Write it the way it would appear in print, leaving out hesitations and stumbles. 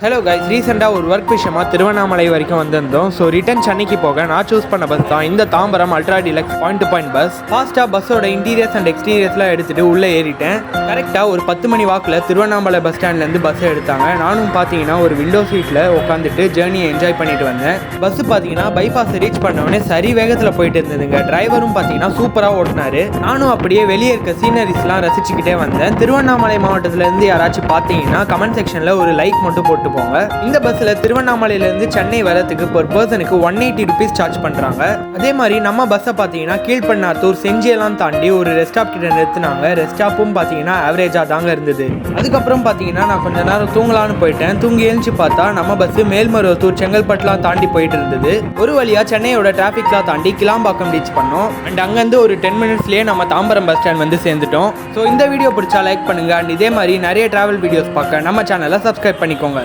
Hello guys, ரீசெண்டாக ஒரு work விஷயமா திருவண்ணாமலை வரைக்கும் வந்திருந்தோம். ஸோ ரிட்டர்ன் சென்னைக்கு போக நான் சூஸ் பண்ண பஸ் தான் இந்த Tambaram ultra deluxe point to point bus. ஃபாஸ்ட்டாக பஸ்ஸோட இன்டீரியர்ஸ் அண்ட் எக்ஸ்டீரியர்ஸ்லாம் எடுத்துகிட்டு உள்ளே ஏறிட்டேன். கரெக்டாக ஒரு 10 மணி வாக்கில் திருவண்ணாமலை பஸ் ஸ்டாண்ட்லேருந்து பஸ்ஸை எடுத்தாங்க. நானும் பார்த்தீங்கன்னா ஒரு விண்டோ சீட்டில் உட்காந்துட்டு ஜேர்னியை என்ஜாய் பண்ணிட்டு வந்தேன். பஸ்ஸு பார்த்தீங்கன்னா பைபாஸ் ரீச் பண்ணவொடனே சரி வேகத்தில் போயிட்டு இருந்ததுங்க. டிரைவரும் பார்த்தீங்கன்னா சூப்பராக ஓட்டினாரு. நானும் அப்படியே வெளியே இருக்க சீனரிஸ்லாம் ரசிச்சுக்கிட்டே வந்தேன். திருவண்ணாமலை மாவட்டத்திலேருந்து யாராச்சும் பார்த்தீங்கன்னா கமெண்ட் செக்ஷனில் ஒரு லைக் மட்டும் போட்டு போங்க. இந்த பஸ்ல திருவண்ணாமலையிலிருந்து சென்னை வரதுக்கு ஒரு பர்சனுக்கு 180 rupees சார்ஜ் பண்றாங்க. அதே மாதிரி நம்ம பஸ்ஸை பார்த்தீங்கன்னா கீழ்பண்ணாத்தூர் செஞ்சியெல்லாம் தாண்டி ஒரு ரெஸ்ட் ஸ்டாப் கிட்ட நிறுத்தினாங்க. ரெஸ்ட் ஸ்டாப்பும் பார்த்தீங்கன்னா ஆவரேஜா தாங்க இருந்தது. அதுக்கப்புறம் பார்த்தீங்கன்னா நான் கொஞ்ச நேரம் தூங்கலான்னு போயிட்டேன். தூங்கி எழுந்து பார்த்தா நம்ம பஸ் மேல்மருவத்தூர் செங்கல்பட்டுலாம் தாண்டி போயிட்டு இருந்தது. ஒரு வழியா சென்னையோட டிராஃபிக்லாம் தாண்டி கிளாம்பாக்கம் ரீச் பண்ணோம். அண்ட் அங்கேருந்து ஒரு 10 minutesலயே நம்ம தாம்பரம் பஸ் ஸ்டாண்ட் வந்து சேர்ந்துட்டோம். ஸோ இந்த வீடியோ பிடிச்சா லைக் பண்ணுங்க. அண்ட் இதே மாதிரி நிறைய டிராவல் வீடியோஸ் பார்க்க நம்ம சேனலை சப்ஸ்கிரைப் பண்ணிக்கோங்க.